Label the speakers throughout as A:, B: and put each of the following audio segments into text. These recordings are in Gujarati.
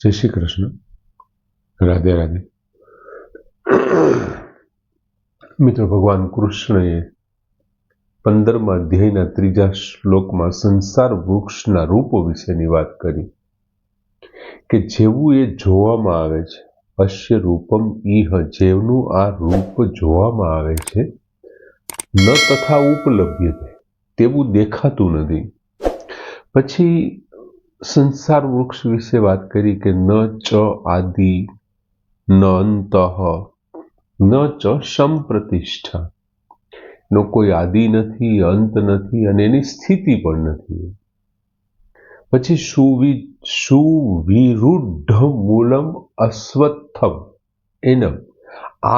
A: જય શ્રી કૃષ્ણ. રાધે રાધે. મિત્રો, ભગવાન કૃષ્ણએ 15મા અધ્યાયના 3જા શ્લોકમાં સંસાર વૃક્ષના રૂપો વિશેની વાત કરી કે જેવું એ જોવામાં આવે છે, અશ્ય રૂપમ ઇહ, જેવનું આ રૂપ જોવામાં આવે છે, ન તથા ઉપલભ્યતે, તેવું દેખાતું નથી. પછી સંસાર વૃક્ષ વિશે વાત કરી કે ન ચ આદિ ન અંતઃ ન ચ સંપ્રતિષ્ઠા, નો કોઈ આદિ નથી, અંત નથી અને એની સ્થિતિ પણ નથી. પછી સુવિરુદ્ધ મૂલમ અશ્વત્થમ એનમ,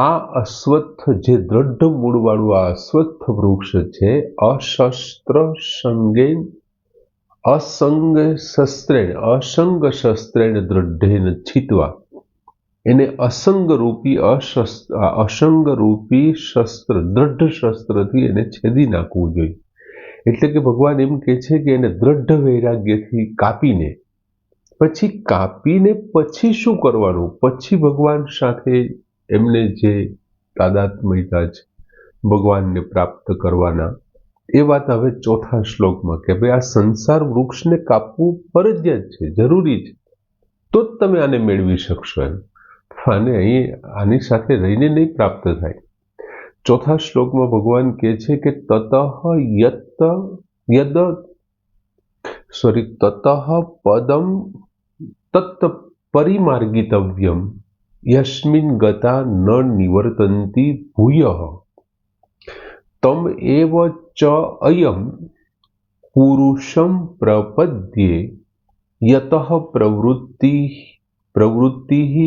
A: આ અશ્વત્થ જે દ્રઢ મૂળવાળું આ અશ્વત્થ વૃક્ષ છે, અસંગ શસ્ત્રેણ દ્રઢેન છિત્વા, એને અસંગરૂપી શસ્ત્ર, દ્રઢ શસ્ત્રથી એને છેદી નાખવું જોઈએ. એટલે કે ભગવાન એમ કે છે કે એને દ્રઢ વૈરાગ્યથી કાપીને પછી શું કરવાનું, પછી ભગવાન સાથે એમને જે તાદાત્મ્યતા છે, ભગવાનને પ્રાપ્ત કરવાના, એ વાત હવે ચોથા શ્લોકમાં કે ભાઈ આ સંસાર વૃક્ષને કાપવું ફરજિયાત છે, જરૂરી છે, તો જ તમે આને મેળવી શકશો. એમ આને અહીં આની સાથે રહીને નહીં પ્રાપ્ત થાય. ચોથા શ્લોકમાં ભગવાન કહે છે કે તતઃ પદમ તત્ પરિમાર્ગિતવ્યમ યસ્મિન ગતા ન નિવર્તન્તિ ભૂયઃ તમ એવ ચ અયમ પુરુષમ પ્રપદ્યે યતઃ પ્રવૃત્તિ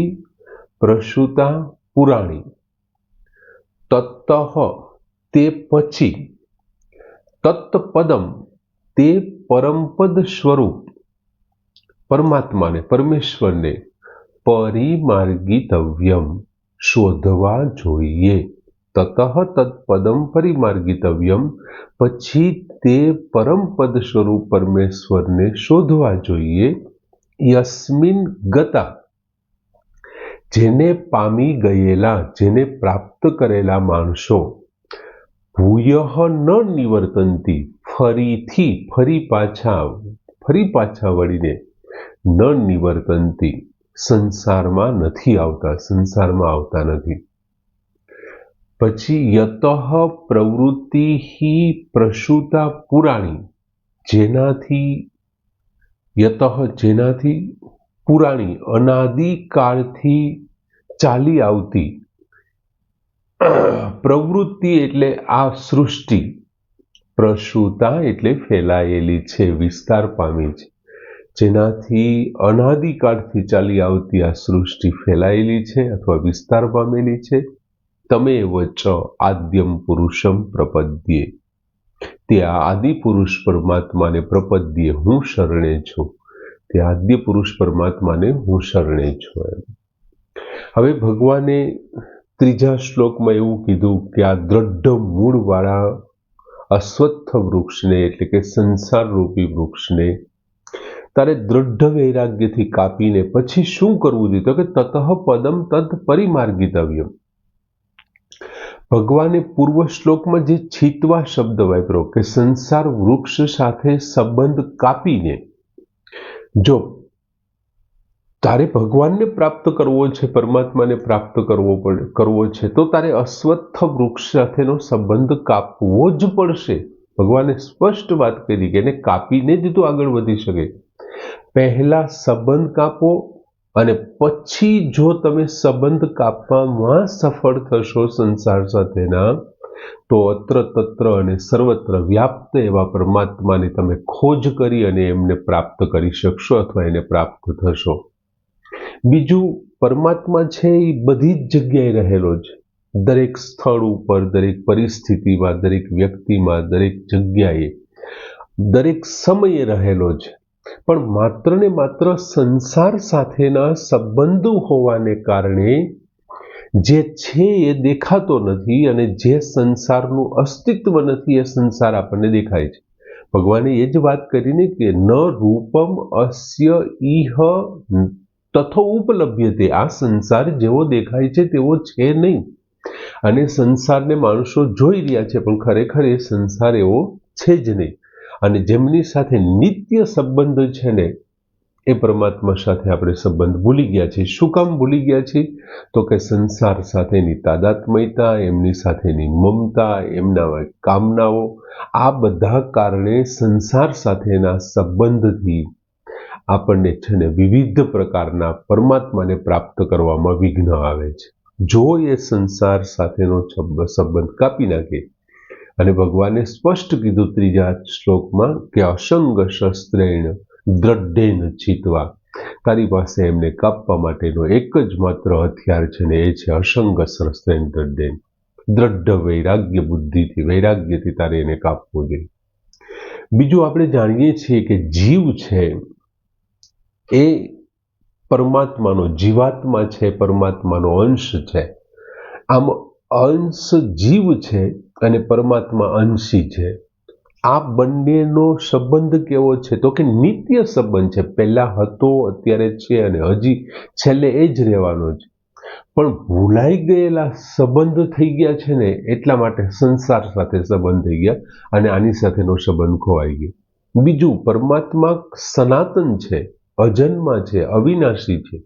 A: પ્રસૂતા પુરાણી. તત્તઃ તે પછી, તત્પદમ તે પરમપદ સ્વરૂપ પરમાત્માને, પરમેશ્વરને, પરિમાર્ગિતવ્યમ શોધવા જોઈએ. તતઃ તત્પદમ પરિમાર્ગિતવ્યમ, પછી તે પરમપદ સ્વરૂપ પરમેશ્વરને શોધવા જોઈએ. યસ્મિન ગતા, જેને પામી ગયેલા, જેને પ્રાપ્ત કરેલા માણસો, ભૂયઃ ન નિવર્તન્તિ, ફરી પાછા વળીને, ન નિવર્તન્તિ, સંસારમાં નથી આવતા, સંસારમાં આવતા નથી. પછી યતઃ પ્રવૃત્તિ પ્રસૂતા પુરાણી, જેનાથી પુરાણી, અનાદિકાળથી ચાલી આવતી પ્રવૃત્તિ એટલે આ સૃષ્ટિ, પ્રસૂતા એટલે ફેલાયેલી છે, વિસ્તાર પામી છે, જેનાથી અનાદિકાળથી ચાલી આવતી આ સૃષ્ટિ ફેલાયેલી છે અથવા વિસ્તાર પામેલી છે. તમે વચ આદ્યમ પુરુષમ પ્રપદ્યે, તે આદિ પુરુષ પરમાત્માને પ્રપદ્યે, હું શરણે છું, તે આદ્ય પુરુષ પરમાત્માને હું શરણે છું. હવે ભગવાને 3જા શ્લોકમાં એવું કીધું કે આ દ્રઢ મૂળવાળા અશ્વત્થ વૃક્ષને, એટલે કે સંસાર રૂપી વૃક્ષને તારે દ્રઢ વૈરાગ્યથી કાપીને પછી શું કરવું જોઈએ, તો કે તતઃ પદમ તદ પરિમાર્ગિતવ્યમ. ભગવાને પૂર્વ શ્લોકમાં જે છિત્વા શબ્દ વાપર્યો કે સંસાર વૃક્ષ સાથે સંબંધ કાપીને, જો તારે ભગવાનને પ્રાપ્ત કરવો છે, પરમાત્માને પ્રાપ્ત કરવો છે, તો તારે અશ્વત્થ વૃક્ષ સાથેનો સંબંધ કાપવો જ પડશે. ભગવાને સ્પષ્ટ વાત કરી કે એને કાપીને જ તું આગળ વધી શકે. પહેલા સંબંધ કાપો અને પછી જો તમે સંબંધ કાપવામાં સફળ થશો સંસાર સાથેના, તો અત્ર તત્ર અને સર્વત્ર વ્યાપ્ત એવા પરમાત્માને તમે ખોજ કરી અને એમને પ્રાપ્ત કરી શકશો અથવા એને પ્રાપ્ત થશો. બીજું, પરમાત્મા છે એ બધી જ જગ્યાએ રહેલો છે, દરેક સ્થળ ઉપર, દરેક પરિસ્થિતિમાં, દરેક વ્યક્તિમાં, દરેક જગ્યાએ, દરેક સમયે રહેલો છે. પણ માત્ર ને માત્ર સંસાર સાથેના સંબંધો હોવાને કારણે જે છે એ દેખાતો નથી અને જે સંસારનું અસ્તિત્વ નથી એ સંસાર આપણને દેખાય છે. ભગવાને એ જ વાત કરીને કે ન રૂપમ અસ્ય ઇહ તથો ઉપલભ્યતે, આ સંસાર જેવો દેખાય છે તેવો છે નહીં, અને સંસારને માણસો જોઈ રહ્યા છે પણ ખરેખર એ સંસાર એવો છે જ નહીં. અને જેમની સાથે નિત્ય સંબંધ છે ને એ પરમાત્મા સાથે આપણે સંબંધ ભૂલી ગયા છીએ. શું કામ ભૂલી ગયા છીએ? તો કે સંસાર સાથેની તાદાત્મ્યતા, એમની સાથેની મમતા, એમના કામનાઓ, આ બધા કારણે સંસાર સાથેના સંબંધથી આપણને છે ને વિવિધ પ્રકારના પરમાત્માને પ્રાપ્ત કરવામાં વિઘ્ન આવે છે. જો એ સંસાર સાથેનો સંબંધ કાપી નાખે, અને ભગવાને સ્પષ્ટ કીધું ત્રીજા શ્લોકમાં કે અસંગ શસ્ત્રેણ દ્રઢેન ચિત્વા, તારી પાસે એમને કાપવા માટેનો એક જ માત્ર હથિયાર છે ને એ છે અસંગ શસ્ત્રેણ દ્રઢેન, દ્રઢ વૈરાગ્ય બુદ્ધિથી, વૈરાગ્યથી તારે એને કાપવું જોઈએ. બીજું આપણે જાણીએ છીએ કે જીવ છે એ પરમાત્માનો, જીવાત્મા છે પરમાત્માનો અંશ છે. આમ અંશ જીવ છે અને પરમાત્મા અંશી છે. આ બંનેનો સંબંધ કેવો છે? તો કે નિત્ય સંબંધ છે. પહેલા હતો, અત્યારે છે અને હજી છેલ્લે એ જ રહેવાનો છે. પણ ભૂલાઈ ગયેલા સંબંધ થઈ ગયા છે ને એટલા માટે સંસાર સાથે સંબંધ થઈ ગયા અને આની સાથેનો સંબંધ ખોવાઈ ગયો. બીજું, પરમાત્મા સનાતન છે, અજન્મા છે, અવિનાશી છે,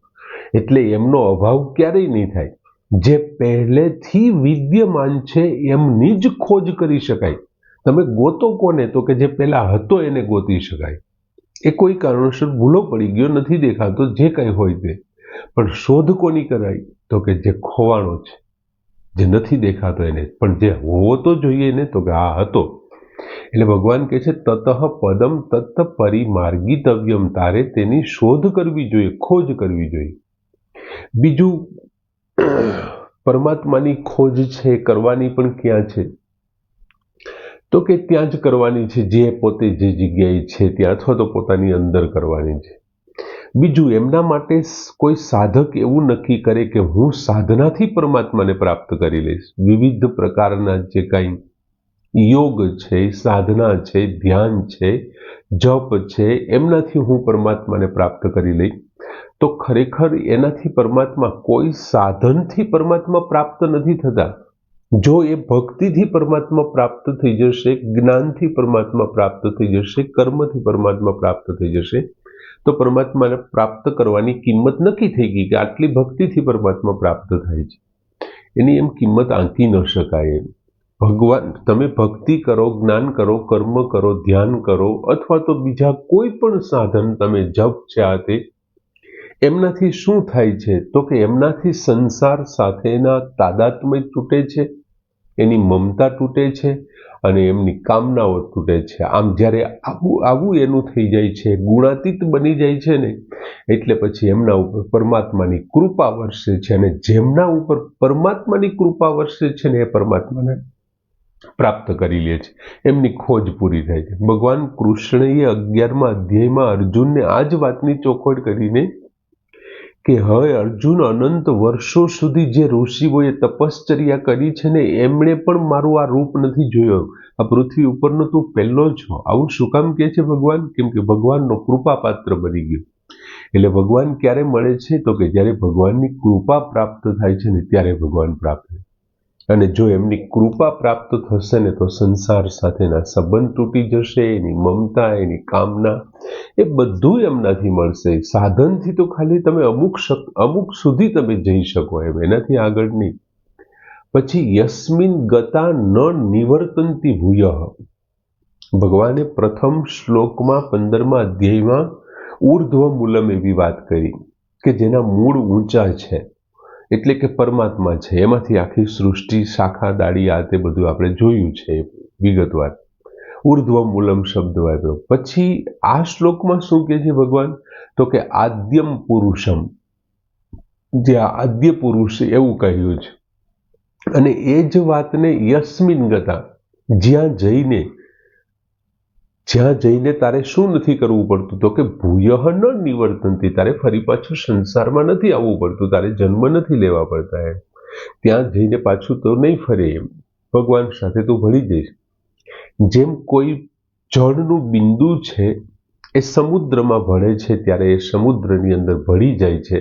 A: એટલે એમનો અભાવ ક્યારેય નહીં થાય. જે પહેલેથી વિદ્યમાન છે એમની જ ખોજ કરી શકાય. તમે ગોતો કોને? તો કે જે પહેલા હતો એને ગોતી શકાય. એ કોઈ કારણોસર ભૂલો પડી ગયો, નથી દેખાતો, જે કંઈ હોય તે. પણ શોધ કોની કરાય? તો કે જે ખોવાણો છે, જે નથી દેખાતો એને. પણ જે હોવો તો જોઈએ ને, તો કે આ હતો. એટલે ભગવાન કહે છે તતઃ પદમ તત્ પરિમાર્ગિતવ્યમ, તારે તેની શોધ કરવી જોઈએ, ખોજ કરવી જોઈએ. બીજું, પરમાત્માની ખોજ છે કરવાની પણ ક્યાં છે? તો કે ત્યાં જ કરવાની છે જે પોતે જે જગ્યાએ છે ત્યાં, અથવા તો પોતાની અંદર કરવાની છે. બીજું, એમના માટે કોઈ સાધક એવું નક્કી કરે કે હું સાધનાથી પરમાત્માને પ્રાપ્ત કરી લઈશ. વિવિધ પ્રકારના જે કાંઈ યોગ છે, સાધના છે, ધ્યાન છે, જપ છે, એમનાથી હું પરમાત્માને પ્રાપ્ત કરી લઈ, તો ખરેખર એનાથી પરમાત્મા, કોઈ સાધનથી પરમાત્મા પ્રાપ્ત નથી થતા. જો એ ભક્તિથી પરમાત્મા પ્રાપ્ત થઈ જશે, જ્ઞાનથી પરમાત્મા પ્રાપ્ત થઈ જશે, કર્મથી પરમાત્મા પ્રાપ્ત થઈ જશે, તો પરમાત્માને પ્રાપ્ત કરવાની કિંમત નક્કી થઈ ગઈ કે આટલી ભક્તિથી પરમાત્મા પ્રાપ્ત થાય છે. એની એમ કિંમત આંકી ન શકાય. ભગવાન, તમે ભક્તિ કરો, જ્ઞાન કરો, કર્મ કરો, ધ્યાન કરો, અથવા તો બીજા કોઈ પણ સાધન તમે જપ છે આ તે, એમનાથી શું થાય છે? તો કે એમનાથી સંસાર સાથેના તાદાત્મ્ય તૂટે છે, એની મમતા તૂટે છે અને એમની કામનાઓ તૂટે છે. આમ જ્યારે આવું એનું થઈ જાય છે, ગુણાતીત બની જાય છે ને, એટલે પછી એમના ઉપર પરમાત્માની કૃપા વરસે છે, અને જેમના ઉપર પરમાત્માની કૃપા વરસે છે ને એ પરમાત્માને પ્રાપ્ત કરી લે છે, એમની ખોજ પૂરી થાય છે. ભગવાન કૃષ્ણએ 11મા અધ્યાયમાં અર્જુનને આ જ વાતની ચોખવટ કરીને કે હવે અર્જુન, અનંત વર્ષો સુધી જે ઋષિઓએ તપશ્ચર્યા કરી છે ને એમણે પણ મારું આ રૂપ નથી જોયો, આ પૃથ્વી ઉપરનો તું પહેલો છો. આવું શું કામ કહે છે ભગવાન? કેમ કે ભગવાનનો કૃપા પાત્ર બની ગયો. એટલે ભગવાન ક્યારે મળે છે? તો કે જ્યારે ભગવાનની કૃપા પ્રાપ્ત થાય છે ને ત્યારે ભગવાન પ્રાપ્ત થાય. અને જો એમની કૃપા પ્રાપ્ત થશે ને તો સંસાર સાથેના સંબંધ તૂટી જશે, એની મમતા, એની કામના, એ બધું એમનાથી મળશે. સાધનથી તો ખાલી તમે અમુક સુધી તમે જઈ શકો એમ, એનાથી આગળ નહીં. પછી યસ્મિન ગતા ન નિવર્તન્તિ ભૂયઃ, ભગવાને પ્રથમ શ્લોકમાં 15મા અધ્યાયમાં ઉર્ધ્વ મૂલમ એવી વાત કરી કે જેના મૂળ ઊંચા છે, એટલે કે પરમાત્મા છે. એમાંથી આખી સૃષ્ટિ, શાખા, ડાળી, આ તે બધું આપણે જોયું છે વિગતવાર. ઉર્ધ્વ મૂલમ શબ્દ વાપર્યો. પછી આ શ્લોકમાં શું કહે છે ભગવાન? તો કે આદ્યમ પુરુષમ, જે આદ્ય પુરુષ એવું કહ્યું છે. અને એ જ વાતને યસ્મિન ગતા, જ્યાં જઈને તારે શું નથી કરવું પડતું? તો કે ભૂયઃ ન નિવર્તન્તિ, તારે ફરી પાછું સંસારમાં નથી આવવું પડતું, તારે જન્મ નથી લેવા પડતા એમ. ત્યાં જઈને પાછું તો નહીં ફરે એમ, ભગવાન સાથે તું ભળી જઈશ. જેમ કોઈ જળનું બિંદુ છે એ સમુદ્રમાં ભળે છે ત્યારે એ સમુદ્રની અંદર ભળી જાય છે.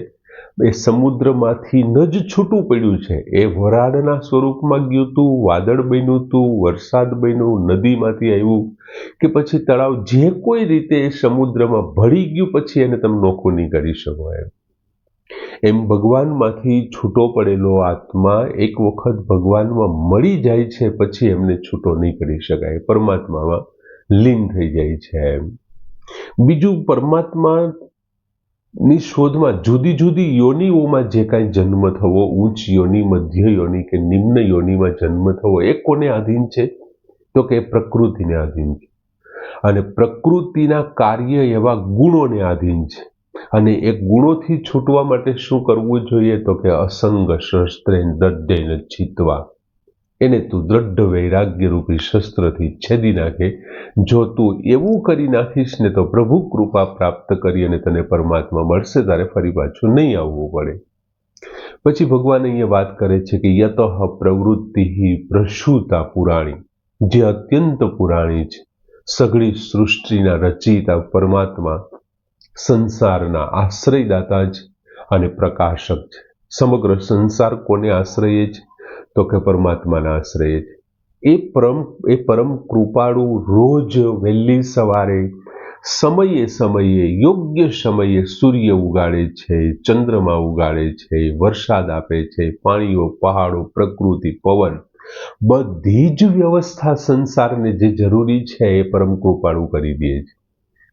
A: એ સમુદ્રમાંથી ન જ છૂટું પડ્યું છે, એ વરાળના સ્વરૂપમાં ગયું હતું, વાદળ બન્યું હતું, વરસાદ બન્યું, નદીમાંથી આવ્યું કે પછી તળાવ, જે કોઈ રીતે એ સમુદ્રમાં ભળી ગયું, પછી એને તમે નોખું નહીં કરી શકો. એમ ભગવાનમાંથી છૂટો પડેલો આત્મા એક વખત ભગવાનમાં મળી જાય છે, પછી એમને છૂટો નહીં કરી શકાય, પરમાત્મામાં લીન થઈ જાય છે. બીજું, પરમાત્માની શોધમાં જુદી જુદી યોનિઓમાં જે કાંઈ જન્મ થવો, ઉચ્ચ યોનિ, મધ્ય યોનિ કે નિમ્ન યોનિમાં જન્મ થવો, એ કોને આધીન છે? તો કે પ્રકૃતિને આધીન છે. અને પ્રકૃતિના કાર્ય એવા ગુણોને આધીન છે. અને એ ગુણોથી છૂટવા માટે શું કરવું જોઈએ? તો કે અસંગ શસ્ત્રેન દઢ્ઢેન છિત્વા, એને તું દ્રઢ વૈરાગ્ય રૂપી શસ્ત્રથી છેદી નાખે. જો તું એવું કરી નાખીશ ને તો પ્રભુ કૃપા પ્રાપ્ત કરી અને તને પરમાત્મા મળશે, તારે ફરી પાછું નહીં આવવું પડે. પછી ભગવાન અહીંયા વાત કરે છે કે યતઃ પ્રવૃત્તિ પ્રસૂતા પુરાણી, જે અત્યંત પુરાણી છે, સઘળી સૃષ્ટિના રચયિતા પરમાત્મા સંસારના આશ્રયદાતા જ અને પ્રકાશક છે. સમગ્ર સંસાર કોને આશ્રયે છે? તો કે પરમાત્માના આશ્રયે છે. એ પરમ કૃપાળુ રોજ વહેલી સવારે સમયે સમયે યોગ્ય સમયે સૂર્ય ઉગાડે છે, ચંદ્રમા ઉગાડે છે, વરસાદ આપે છે, પાણીઓ, પહાડો, પ્રકૃતિ, પવન, બધી જ વ્યવસ્થા સંસારને જે જરૂરી છે એ પરમ કૃપાળુ કરી દે છે.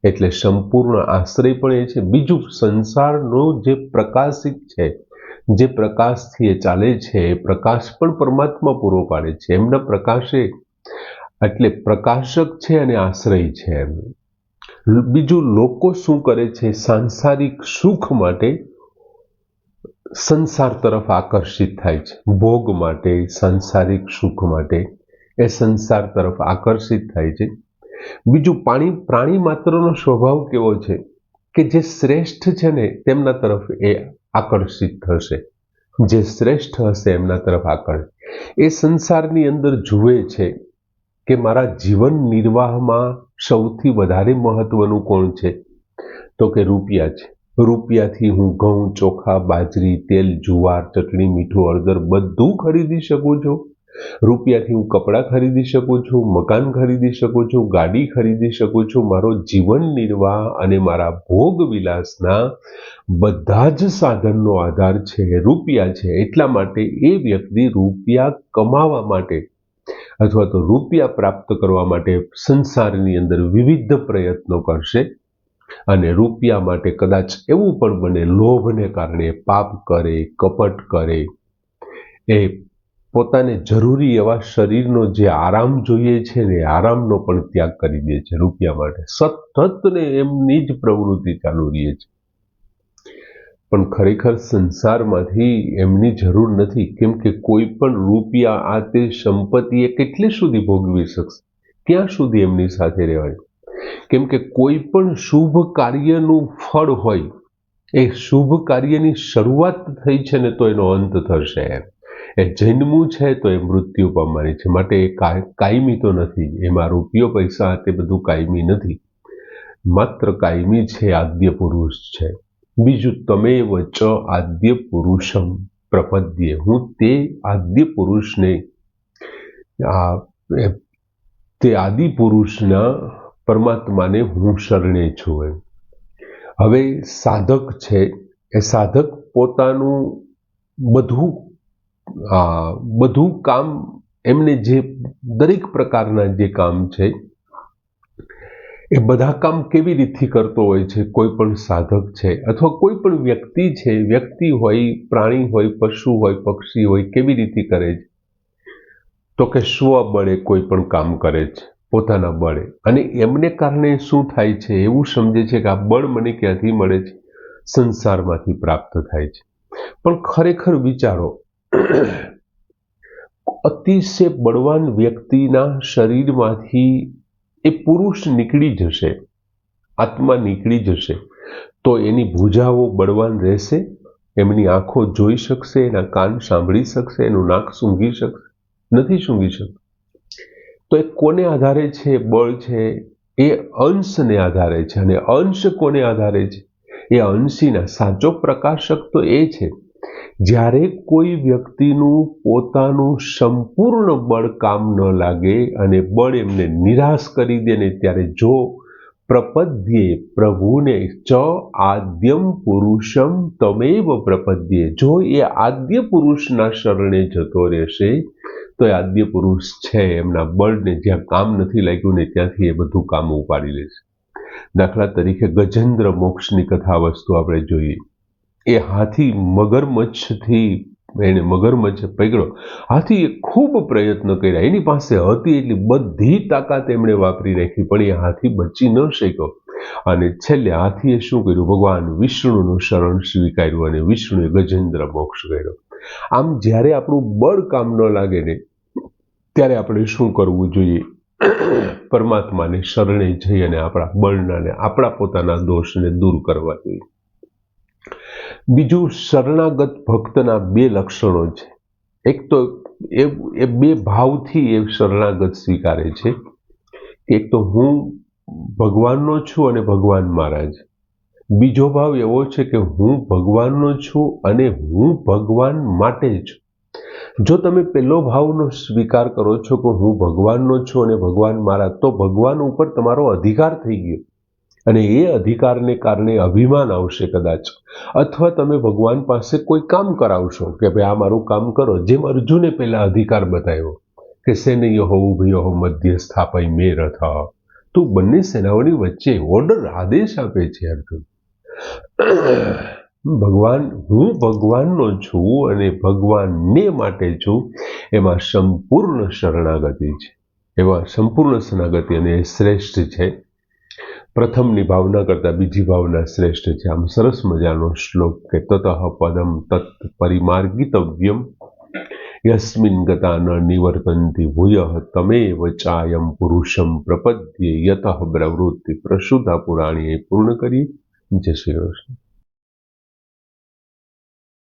A: એટલે સંપૂર્ણ આશ્રય પણ એ છે. બીજું, સંસારનો જે પ્રકાશિત છે, જે પ્રકાશથી એ ચાલે છે, એ પ્રકાશ પણ પરમાત્મા પૂરો પાડે છે. એમના પ્રકાશે એટલે પ્રકાશક છે અને આશ્રય છે. બીજું, લોકો શું કરે છે? સાંસારિક સુખ માટે સંસાર તરફ આકર્ષિત થાય છે, ભોગ માટે, સાંસારિક સુખ માટે એ સંસાર તરફ આકર્ષિત થાય છે. બીજું, પ્રાણી માત્રનો સ્વભાવ કેવો છે કે જે શ્રેષ્ઠ છે ને તેમના તરફ એ આકર્ષિત થશે, જે શ્રેષ્ઠ હશે એમના તરફ આકર્ષિત. એ સંસારની અંદર જુએ છે કે મારા જીવન નિર્વાહમાં સૌથી વધારે મહત્વનું કોણ છે? તો કે રૂપિયા છે. રૂપિયાથી હું ઘઉં, ચોખા, બાજરી, તેલ, જુવાર, ચટણી, મીઠું, હળદર બધું ખરીદી શકું છું. રૂપિયાથી હું કપડાં ખરીદી શકું છું, મકાન ખરીદી શકું છું, ગાડી ખરીદી શકું છું. મારો જીવન નિર્વાહ અને મારા ભોગ વિલાસના બધા જ સાધનનો આધાર છે રૂપિયા છે. એટલા માટે એ વ્યક્તિ રૂપિયા કમાવા માટે અથવા તો રૂપિયા પ્રાપ્ત કરવા માટે સંસારની અંદર વિવિધ પ્રયત્નો કરશે. અને રૂપિયા માટે કદાચ એવું પણ બને, લોભને કારણે પાપ કરે, કપટ કરે, એ પોતાને જરૂરી એવા શરીરનો જે આરામ જોઈએ છે ને આરામનો પણ ત્યાગ કરી દે છે રૂપિયા માટે. સતત ને એમની જ પ્રવૃત્તિ ચાલુ રહે છે. પણ ખરેખર સંસારમાંથી એમની જરૂર નથી, કેમ કે કોઈ પણ રૂપિયા આ તે સંપત્તિ એ કેટલી સુધી ભોગવી શકશે? ક્યાં સુધી એમની સાથે રહેવાની? કેમ કે કોઈ પણ શુભ કાર્યનું ફળ હોય, એ શુભ કાર્યની શરૂઆત થઈ છે ને તો એનો અંત થશે. એ જન્મવું છે તો એ મૃત્યુ પામવાની છે. માટે એ કાયમી તો નથી. એમાં રૂપિયો, પૈસા તે બધું કાયમી નથી. માત્ર કાયમી છે આદ્ય પુરુષ છે. બીજું, તમે વચ આદ્ય પુરુષમ પ્રપદ્યે, હું તે આદ્ય પુરુષને, તે આદિ પુરુષના પરમાત્માને હું શરણે છું. હવે સાધક છે, એ સાધક પોતાનું બધું કામ, એમને જે દરેક પ્રકારના જે કામ છે એ બધા કામ કેવી રીતે કરતો હોય છે? કોઈ પણ સાધક છે અથવા કોઈ પણ વ્યક્તિ છે, વ્યક્તિ હોય, પ્રાણી હોય, પશુ હોય, પક્ષી હોય, કેવી રીતે કરે છે? તો કે સ્વબળે કોઈ પણ કામ કરે છે, પોતાના બળે. અને એમને કારણે શું થાય છે? એવું સમજે છે કે આ બળ મને ક્યાંથી મળે છે? સંસારમાંથી પ્રાપ્ત થાય છે. પણ ખરેખર વિચારો, અતિશય બળવાન વ્યક્તિના શરીરમાંથી એ પુરુષ નીકળી જશે, આત્મા નીકળી જશે, તો એની ભુજાઓ બળવાન રહેશે? એમની આંખો જોઈ શકશે? એના કાન સાંભળી શકશે? એનું નાક સૂંઘી શકશે? નથી સૂંઘી શકતું. તો એ કોને આધારે છે બળ છે? એ અંશને આધારે છે. અને અંશ કોને આધારે છે? એ અંશીના સાચો પ્રકાશક તો એ છે જ્યારે કોઈ વ્યક્તિનું પોતાનું સંપૂર્ણ બળ કામ ન લાગે અને બળ એમને નિરાશ કરી દે ને ત્યારે જો પ્રપદ્યે પ્રભુને ચ આદ્યમ પુરુષમ તમેવ પ્રપદ્યે, જો એ આદ્ય પુરુષના શરણે જતો રહેશે તો એ આદ્ય પુરુષ છે એમના બળને જ્યાં કામ નથી લાગ્યું ને ત્યાંથી એ બધું કામ ઉપાડી લેશે. દાખલા તરીકે ગજેન્દ્ર મોક્ષની કથા વસ્તુ આપણે જોઈએ. એ હાથી મગરમચ્છથી એને મગરમચ્છ પકડ્યો. હાથીએ ખૂબ પ્રયત્ન કર્યા, એની પાસે હતી એટલી બધી તાકાત એમણે વાપરી નાખી, પણ એ હાથી બચી ન શક્યો. અને છેલ્લે હાથીએ શું કર્યું? ભગવાન વિષ્ણુનું શરણ સ્વીકાર્યું અને વિષ્ણુએ ગજેન્દ્ર મોક્ષ કર્યો. આમ જ્યારે આપણું બળ કામ ન લાગે ને ત્યારે આપણે શું કરવું જોઈએ? પરમાત્માને શરણે જઈ અને આપણા બળના આપણા પોતાના દોષને દૂર કરવા જોઈએ. બીજું, શરણાગત ભક્તના બે લક્ષણો છે. એક તો એ બે ભાવથી એ શરણાગત સ્વીકારે છે. એક તો હું ભગવાનનો છું અને ભગવાન મારા છે. બીજો ભાવ એવો છે કે હું ભગવાનનો છું અને હું ભગવાન માટે છું. જો તમે પહેલો ભાવનો સ્વીકાર કરો છો કે હું ભગવાનનો છું અને ભગવાન મારા, તો ભગવાન ઉપર તમારો અધિકાર થઈ ગયો અને એ અધિકારને કારણે અભિમાન આવશે કદાચ, અથવા તમે ભગવાન પાસે કોઈ કામ કરાવશો કે ભાઈ આ મારું કામ કરો, જેમ અર્જુને પહેલા અધિકાર બતાવ્યો કે સેનૈયો ઉભયો મધ્ય સ્થાપય મે રથ. તું બંને સેનાઓની વચ્ચે ઓર્ડર આદેશ આપે છે અર્જુન. ભગવાન, હું ભગવાનનો છું અને ભગવાનને માટે છું, એમાં સંપૂર્ણ શરણાગતિ છે. એવા સંપૂર્ણ શરણાગતિ અને એ શ્રેષ્ઠ છે. પ્રથમની ભાવના કરતાં બીજી ભાવના શ્રેષ્ઠ છે. આમ સરસ મજાનો શ્લોક કે તતઃ પદમ તત્ પરિમાર્ગિતવ્યમ યસ્મિન ગતા ન નિવર્તન્તિ ભૂયઃ તમેવ ચાયમ પુરુષમ પ્રપદ્યે યતઃ પ્રવૃત્તિ પ્રસૂતા પુરાણી. પૂર્ણ કરી. જય શ્રી કૃષ્ણ.